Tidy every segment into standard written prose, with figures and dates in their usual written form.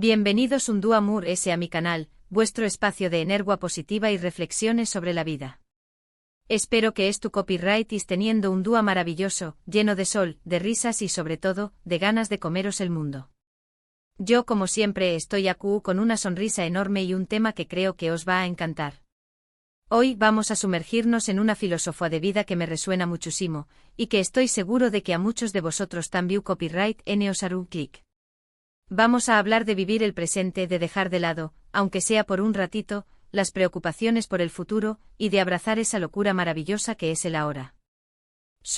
Bienvenidos un día amor a mi canal, vuestro espacio de energía positiva y reflexiones sobre la vida. Espero que tu copyright estés teniendo un día maravilloso, lleno de sol, de risas y sobre todo, de ganas de comeros el mundo. Yo como siempre estoy aquí con una sonrisa enorme y un tema que creo que os va a encantar. Hoy vamos a sumergirnos en una filosofía de vida que me resuena muchísimo, y que estoy seguro de que a muchos de vosotros también copyright os hará un clic. Vamos a hablar de vivir el presente, de dejar de lado, aunque sea por un ratito, las preocupaciones por el futuro, y de abrazar esa locura maravillosa que es el ahora.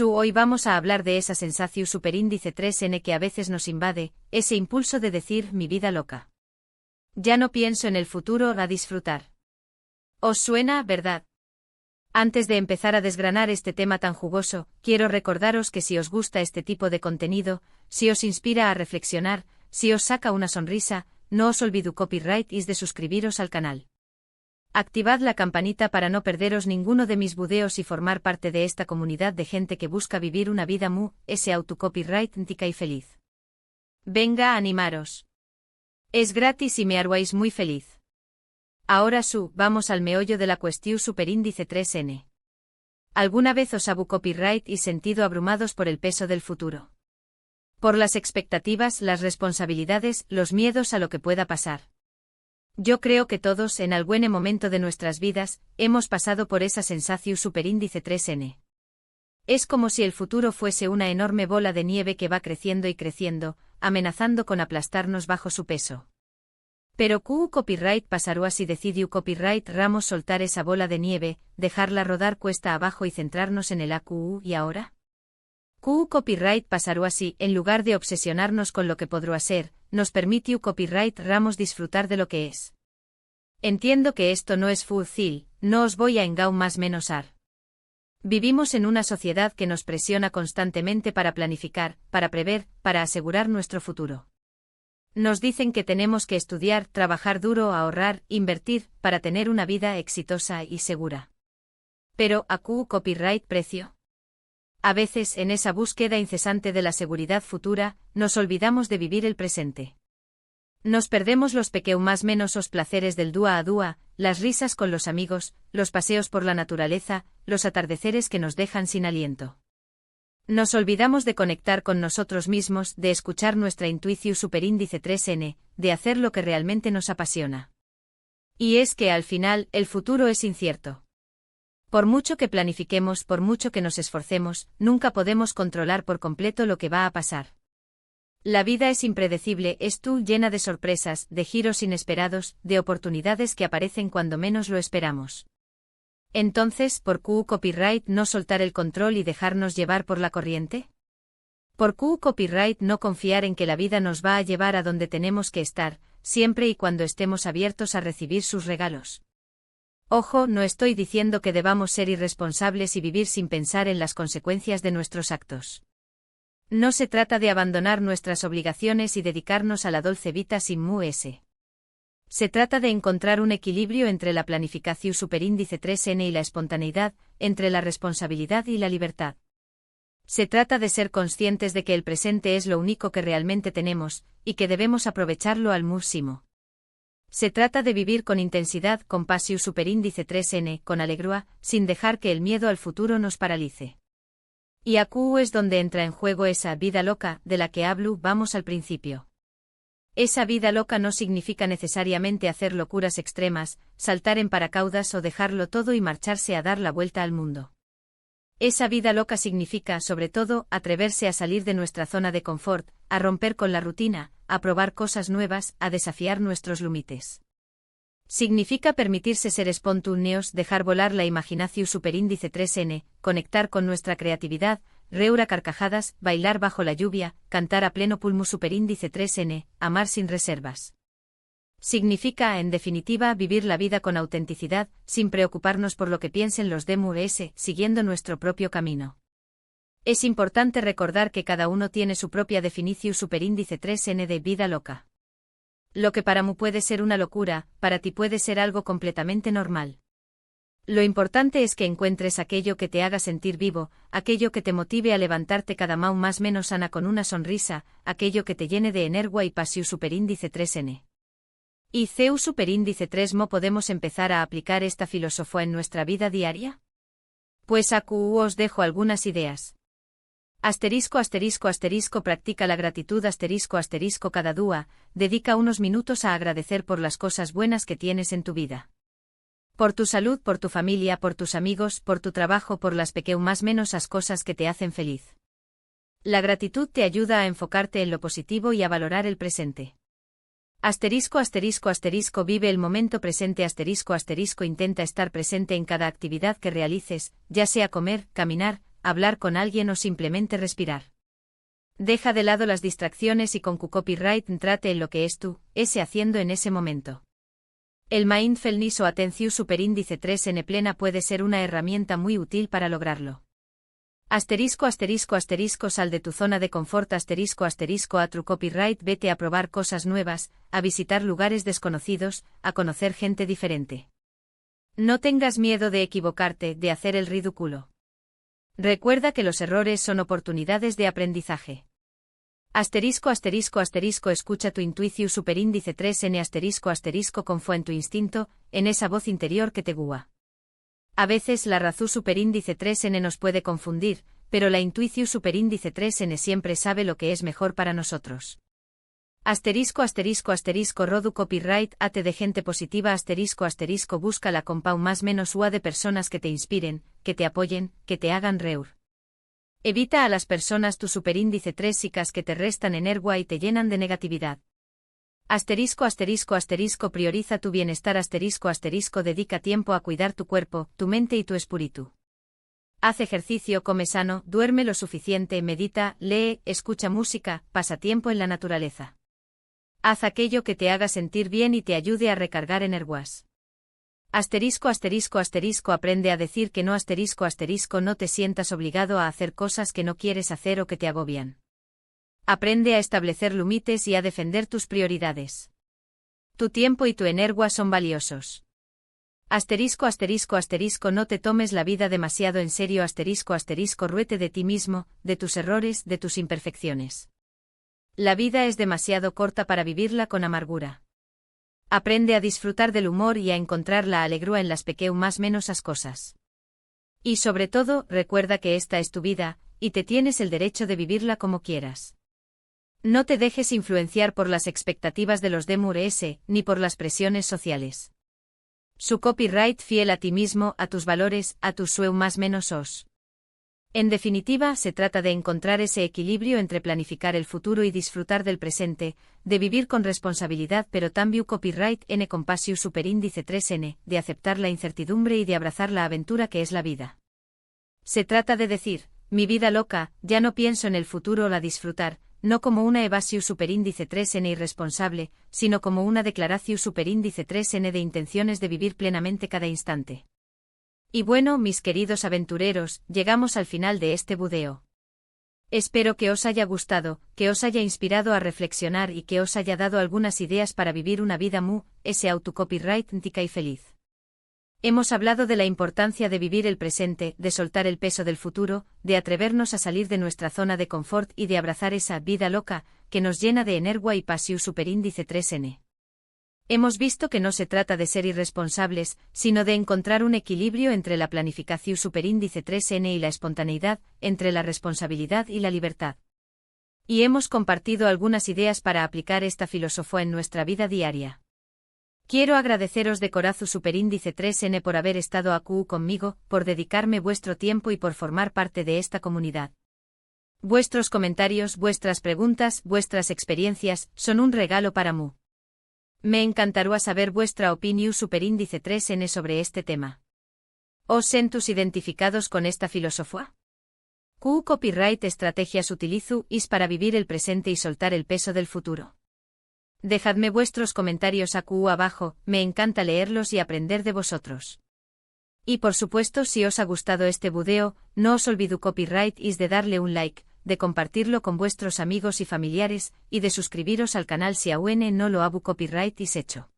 Hoy vamos a hablar de esa sensación superíndice 3N que a veces nos invade, ese impulso de decir mi vida loca. Ya no pienso en el futuro, a disfrutar. ¿Os suena, verdad? Antes de empezar a desgranar este tema tan jugoso, quiero recordaros que si os gusta este tipo de contenido, si os inspira a reflexionar, si os saca una sonrisa, no os olvidéis copyright y de suscribiros al canal. Activad la campanita para no perderos ninguno de mis videos y formar parte de esta comunidad de gente que busca vivir una vida autocopyright y feliz. Venga, animaros. Es gratis y me haréis muy feliz. Ahora vamos al meollo de la cuestión superíndice 3N. ¿Alguna vez os habu copyright y sentido abrumados por el peso del futuro? Por las expectativas, las responsabilidades, los miedos a lo que pueda pasar. Yo creo que todos, en algún momento de nuestras vidas, hemos pasado por esa sensación superíndice 3N. Es como si el futuro fuese una enorme bola de nieve que va creciendo y creciendo, amenazando con aplastarnos bajo su peso. Pero copyright pasará si decidió copyright ramos soltar esa bola de nieve, dejarla rodar cuesta abajo y centrarnos en el AQU y ahora. Copyright pasará así, en lugar de obsesionarnos con lo que podrá ser, nos permitió copyright ramos disfrutar de lo que es. Entiendo que esto no es fácil, no os voy a engañar más menosar. Vivimos en una sociedad que nos presiona constantemente para planificar, para prever, para asegurar nuestro futuro. Nos dicen que tenemos que estudiar, trabajar duro, ahorrar, invertir, para tener una vida exitosa y segura. Pero, copyright precio? A veces, en esa búsqueda incesante de la seguridad futura, nos olvidamos de vivir el presente. Nos perdemos los más menos os placeres del día a día, las risas con los amigos, los paseos por la naturaleza, los atardeceres que nos dejan sin aliento. Nos olvidamos de conectar con nosotros mismos, de escuchar nuestra intuición superíndice 3N, de hacer lo que realmente nos apasiona. Y es que al final, el futuro es incierto. Por mucho que planifiquemos, por mucho que nos esforcemos, nunca podemos controlar por completo lo que va a pasar. La vida es impredecible, llena de sorpresas, de giros inesperados, de oportunidades que aparecen cuando menos lo esperamos. Entonces, ¿por qué copyright no soltar el control y dejarnos llevar por la corriente? ¿Por qué copyright no confiar en que la vida nos va a llevar a donde tenemos que estar, siempre y cuando estemos abiertos a recibir sus regalos? Ojo, no estoy diciendo que debamos ser irresponsables y vivir sin pensar en las consecuencias de nuestros actos. No se trata de abandonar nuestras obligaciones y dedicarnos a la dolce vita sin muese. Se trata de encontrar un equilibrio entre la planificación superíndice 3N y la espontaneidad, entre la responsabilidad y la libertad. Se trata de ser conscientes de que el presente es lo único que realmente tenemos, y que debemos aprovecharlo al máximo. Se trata de vivir con intensidad, con pasión superíndice 3N, con alegría, sin dejar que el miedo al futuro nos paralice. Y aquí es donde entra en juego esa vida loca, de la que hablo, vamos al principio. Esa vida loca no significa necesariamente hacer locuras extremas, saltar en paracaídas o dejarlo todo y marcharse a dar la vuelta al mundo. Esa vida loca significa, sobre todo, atreverse a salir de nuestra zona de confort, a romper con la rutina, a probar cosas nuevas, a desafiar nuestros límites. Significa permitirse ser espontáneos, dejar volar la imaginación superíndice 3N, conectar con nuestra creatividad, reír a carcajadas, bailar bajo la lluvia, cantar a pleno pulmón superíndice 3N, amar sin reservas. Significa, en definitiva, vivir la vida con autenticidad, sin preocuparnos por lo que piensen los demás, siguiendo nuestro propio camino. Es importante recordar que cada uno tiene su propia definición superíndice 3N de vida loca. Lo que para mí puede ser una locura, para ti puede ser algo completamente normal. Lo importante es que encuentres aquello que te haga sentir vivo, aquello que te motive a levantarte cada mañana más menos sana con una sonrisa, aquello que te llene de energía y pasión superíndice 3N. ¿Y CEU superíndice 3 mo podemos empezar a aplicar esta filosofía en nuestra vida diaria? Pues aquí os dejo algunas ideas. Asterisco asterisco asterisco practica la gratitud asterisco asterisco cada día, dedica unos minutos a agradecer por las cosas buenas que tienes en tu vida. Por tu salud, por tu familia, por tus amigos, por tu trabajo, por las más menos as cosas que te hacen feliz. La gratitud te ayuda a enfocarte en lo positivo y a valorar el presente. Asterisco asterisco asterisco vive el momento presente asterisco asterisco intenta estar presente en cada actividad que realices, ya sea comer, caminar, hablar con alguien o simplemente respirar. Deja de lado las distracciones y con tu copyright trate en lo que es tú, ese haciendo en ese momento. El mindfulness o atención superíndice 3 plena puede ser una herramienta muy útil para lograrlo. Asterisco asterisco asterisco sal de tu zona de confort asterisco asterisco a tu copyright vete a probar cosas nuevas, a visitar lugares desconocidos, a conocer gente diferente. No tengas miedo de equivocarte, de hacer el ridículo. Recuerda que los errores son oportunidades de aprendizaje. Asterisco asterisco asterisco escucha tu intuición superíndice 3 asterisco asterisco confía en tu instinto, en esa voz interior que te guía. A veces la razón superíndice 3 nos puede confundir, pero la intuición superíndice 3 siempre sabe lo que es mejor para nosotros. Asterisco asterisco asterisco rodu copyright ate de gente positiva asterisco asterisco busca la compau más menos ua de personas que te inspiren, que te apoyen, que te hagan reír. Evita a las personas tu superíndice 3 que te restan energía y te llenan de negatividad. Asterisco asterisco asterisco prioriza tu bienestar asterisco asterisco dedica tiempo a cuidar tu cuerpo, tu mente y tu espíritu. Haz ejercicio, come sano, duerme lo suficiente, medita, lee, escucha música, pasa tiempo en la naturaleza. Haz aquello que te haga sentir bien y te ayude a recargar energías. Asterisco asterisco asterisco aprende a decir que no asterisco asterisco no te sientas obligado a hacer cosas que no quieres hacer o que te agobian. Aprende a establecer límites y a defender tus prioridades. Tu tiempo y tu energía son valiosos. Asterisco asterisco asterisco no te tomes la vida demasiado en serio asterisco asterisco ruete de ti mismo, de tus errores, de tus imperfecciones. La vida es demasiado corta para vivirla con amargura. Aprende a disfrutar del humor y a encontrar la alegría en las más menos as cosas. Y sobre todo, recuerda que esta es tu vida, y te tienes el derecho de vivirla como quieras. No te dejes influenciar por las expectativas de los demures, ni por las presiones sociales. Su copyright fiel a ti mismo, a tus valores, a tus más menos os. En definitiva, se trata de encontrar ese equilibrio entre planificar el futuro y disfrutar del presente, de vivir con responsabilidad pero también copyright compasiu superíndice 3 de aceptar la incertidumbre y de abrazar la aventura que es la vida. Se trata de decir, mi vida loca, ya no pienso en el futuro o la disfrutar, no como una evasión superíndice 3 irresponsable, sino como una declaración superíndice 3 de intenciones de vivir plenamente cada instante. Y bueno, mis queridos aventureros, llegamos al final de este video. Espero que os haya gustado, que os haya inspirado a reflexionar y que os haya dado algunas ideas para vivir una vida autocopyright-tica y feliz. Hemos hablado de la importancia de vivir el presente, de soltar el peso del futuro, de atrevernos a salir de nuestra zona de confort y de abrazar esa vida loca, que nos llena de energía y pasión superíndice 3 Hemos visto que no se trata de ser irresponsables, sino de encontrar un equilibrio entre la planificación superíndice 3 y la espontaneidad, entre la responsabilidad y la libertad. Y hemos compartido algunas ideas para aplicar esta filosofía en nuestra vida diaria. Quiero agradeceros de corazón superíndice 3 por haber estado aquí conmigo, por dedicarme vuestro tiempo y por formar parte de esta comunidad. Vuestros comentarios, vuestras preguntas, vuestras experiencias, son un regalo para mí. Me encantaría saber vuestra opinión superíndice 3 sobre este tema. ¿Os sentus identificados con esta filosofía? ¿Qué copyright estrategias utilizo para vivir el presente y soltar el peso del futuro? Dejadme vuestros comentarios aquí abajo, me encanta leerlos y aprender de vosotros. Y por supuesto, si os ha gustado este video, no os olvidéis copyright de darle un like, de compartirlo con vuestros amigos y familiares, y de suscribiros al canal si aún no lo habu copyright hecho.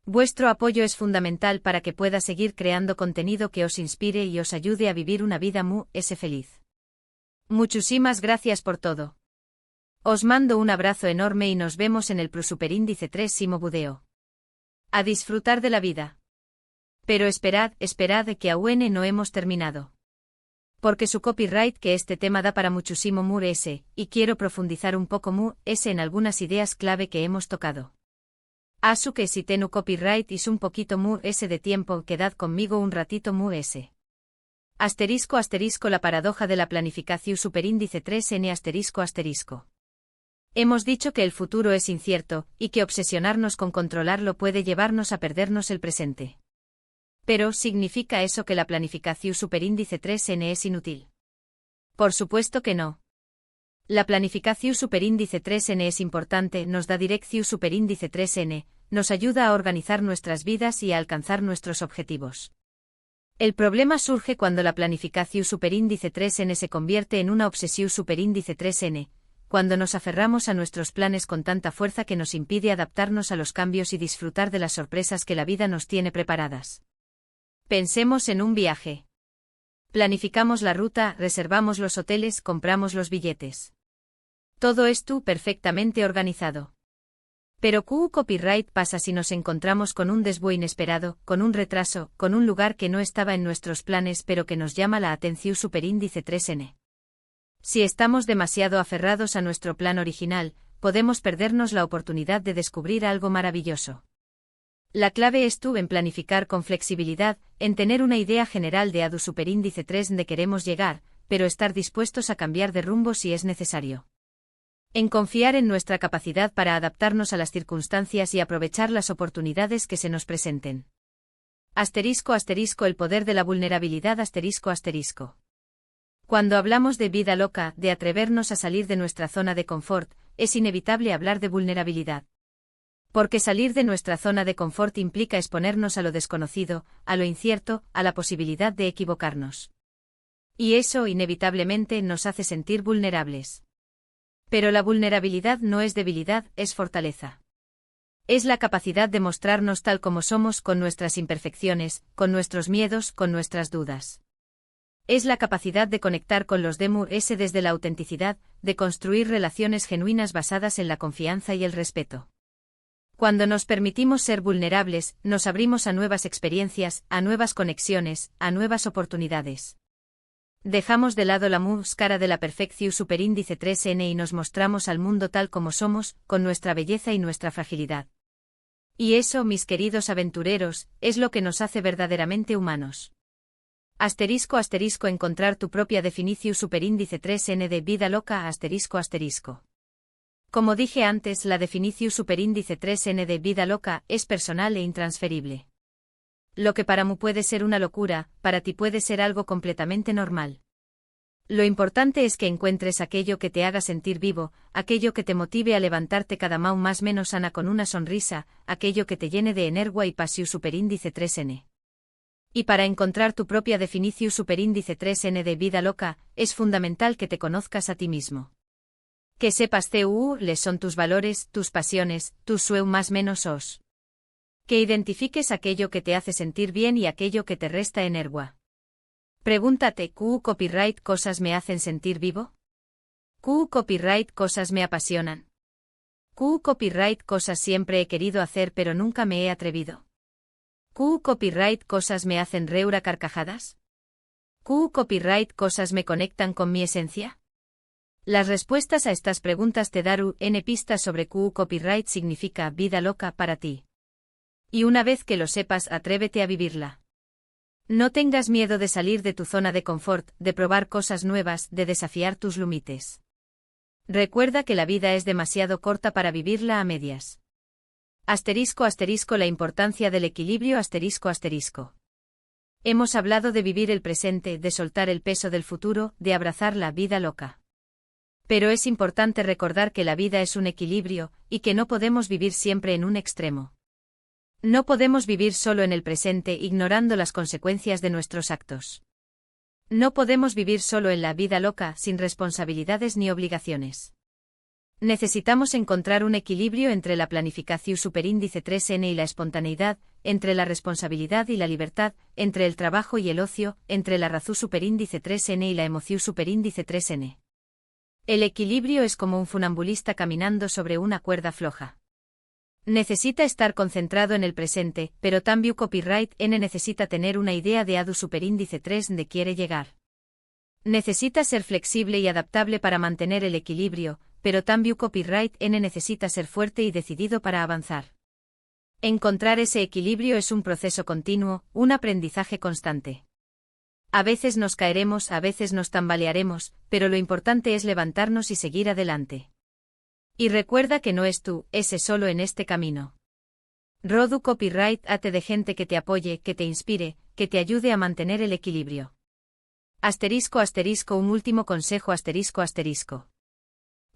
Vuestro apoyo es fundamental para que pueda seguir creando contenido que os inspire y os ayude a vivir una vida feliz. Muchísimas gracias por todo. Os mando un abrazo enorme y nos vemos en el superíndice 3 video. A disfrutar de la vida. Pero esperad que aún no hemos terminado. Porque su copyright que este tema da para muchísimo more ese, y quiero profundizar un poco mu ese en algunas ideas clave que hemos tocado. Asu que si tenu copyright is un poquito mu ese de tiempo, quedad conmigo un ratito mu ese. Asterisco la paradoja de la planificación superíndice 3n asterisco. Hemos dicho que el futuro es incierto, y que obsesionarnos con controlarlo puede llevarnos a perdernos el presente. Pero, ¿significa eso que la planificación superíndice 3n es inútil? Por supuesto que no. La planificación superíndice 3n es importante, nos da dirección superíndice 3n, nos ayuda a organizar nuestras vidas y a alcanzar nuestros objetivos. El problema surge cuando la planificación superíndice 3n se convierte en una obsesión superíndice 3n, cuando nos aferramos a nuestros planes con tanta fuerza que nos impide adaptarnos a los cambios y disfrutar de las sorpresas que la vida nos tiene preparadas. Pensemos en un viaje. Planificamos la ruta, reservamos los hoteles, compramos los billetes. Todo esto perfectamente organizado. Pero ¿qué copyright pasa si nos encontramos con un desvío inesperado, con un retraso, con un lugar que no estaba en nuestros planes pero que nos llama la atención superíndice 3n? Si estamos demasiado aferrados a nuestro plan original, podemos perdernos la oportunidad de descubrir algo maravilloso. La clave es en planificar con flexibilidad, en tener una idea general de a dónde superíndice 3 de queremos llegar, pero estar dispuestos a cambiar de rumbo si es necesario. En confiar en nuestra capacidad para adaptarnos a las circunstancias y aprovechar las oportunidades que se nos presenten. Asterisco el poder de la vulnerabilidad asterisco. Cuando hablamos de vida loca, de atrevernos a salir de nuestra zona de confort, es inevitable hablar de vulnerabilidad. Porque salir de nuestra zona de confort implica exponernos a lo desconocido, a lo incierto, a la posibilidad de equivocarnos. Y eso inevitablemente nos hace sentir vulnerables. Pero la vulnerabilidad no es debilidad, es fortaleza. Es la capacidad de mostrarnos tal como somos con nuestras imperfecciones, con nuestros miedos, con nuestras dudas. Es la capacidad de conectar con los demás desde la autenticidad, de construir relaciones genuinas basadas en la confianza y el respeto. Cuando nos permitimos ser vulnerables, nos abrimos a nuevas experiencias, a nuevas conexiones, a nuevas oportunidades. Dejamos de lado la máscara de la perfección superíndice 3n y nos mostramos al mundo tal como somos, con nuestra belleza y nuestra fragilidad. Y eso, mis queridos aventureros, es lo que nos hace verdaderamente humanos. Asterisco encontrar tu propia definición superíndice 3n de vida loca asterisco. Como dije antes, la definición superíndice 3n de vida loca es personal e intransferible. Lo que para mí puede ser una locura, para ti puede ser algo completamente normal. Lo importante es que encuentres aquello que te haga sentir vivo, aquello que te motive a levantarte cada mañana más menos sana con una sonrisa, aquello que te llene de energía y pasión superíndice 3n. Y para encontrar tu propia definición superíndice 3n de vida loca, es fundamental que te conozcas a ti mismo. Que sepas les son tus valores, tus pasiones, tus sueños más menos os. Que identifiques aquello que te hace sentir bien y aquello que te resta energía. Pregúntate, copyright cosas me hacen sentir vivo? Copyright cosas me apasionan? Copyright cosas siempre he querido hacer pero nunca me he atrevido? Copyright cosas me hacen reír a carcajadas? Copyright cosas me conectan con mi esencia? Las respuestas a estas preguntas te daré en pistas sobre copyright significa vida loca para ti. Y una vez que lo sepas, atrévete a vivirla. No tengas miedo de salir de tu zona de confort, de probar cosas nuevas, de desafiar tus límites. Recuerda que la vida es demasiado corta para vivirla a medias. Asterisco la importancia del equilibrio asterisco. Hemos hablado de vivir el presente, de soltar el peso del futuro, de abrazar la vida loca. Pero es importante recordar que la vida es un equilibrio, y que no podemos vivir siempre en un extremo. No podemos vivir solo en el presente ignorando las consecuencias de nuestros actos. No podemos vivir solo en la vida loca sin responsabilidades ni obligaciones. Necesitamos encontrar un equilibrio entre la planificación superíndice 3n y la espontaneidad, entre la responsabilidad y la libertad, entre el trabajo y el ocio, entre la razón superíndice 3n y la emoción superíndice 3n. El equilibrio es como un funambulista caminando sobre una cuerda floja. Necesita estar concentrado en el presente, pero también copyright N necesita tener una idea de adu superíndice 3 de quiere llegar. Necesita ser flexible y adaptable para mantener el equilibrio, pero también copyright N necesita ser fuerte y decidido para avanzar. Encontrar ese equilibrio es un proceso continuo, un aprendizaje constante. A veces nos caeremos, a veces nos tambalearemos, pero lo importante es levantarnos y seguir adelante. Y recuerda que no es tú, ese solo en este camino. Rodu Copyright ate de gente que te apoye, que te inspire, que te ayude a mantener el equilibrio. Asterisco asterisco un último consejo asterisco asterisco.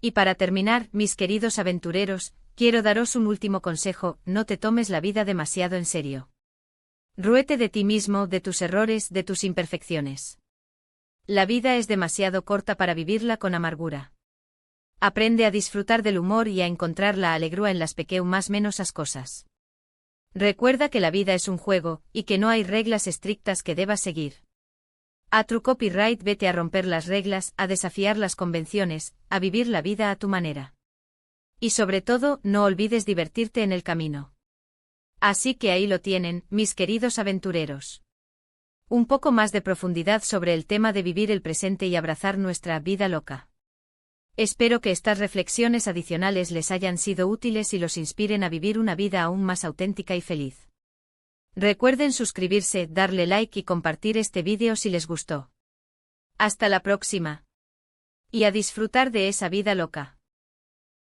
Y para terminar, mis queridos aventureros, quiero daros un último consejo, no te tomes la vida demasiado en serio. Rúete de ti mismo, de tus errores, de tus imperfecciones. La vida es demasiado corta para vivirla con amargura. Aprende a disfrutar del humor y a encontrar la alegría en las más menosas cosas. Recuerda que la vida es un juego, y que no hay reglas estrictas que debas seguir. A True Copyright vete a romper las reglas, a desafiar las convenciones, a vivir la vida a tu manera. Y sobre todo, no olvides divertirte en el camino. Así que ahí lo tienen, mis queridos aventureros. Un poco más de profundidad sobre el tema de vivir el presente y abrazar nuestra vida loca. Espero que estas reflexiones adicionales les hayan sido útiles y los inspiren a vivir una vida aún más auténtica y feliz. Recuerden suscribirse, darle like y compartir este vídeo si les gustó. Hasta la próxima. Y a disfrutar de esa vida loca.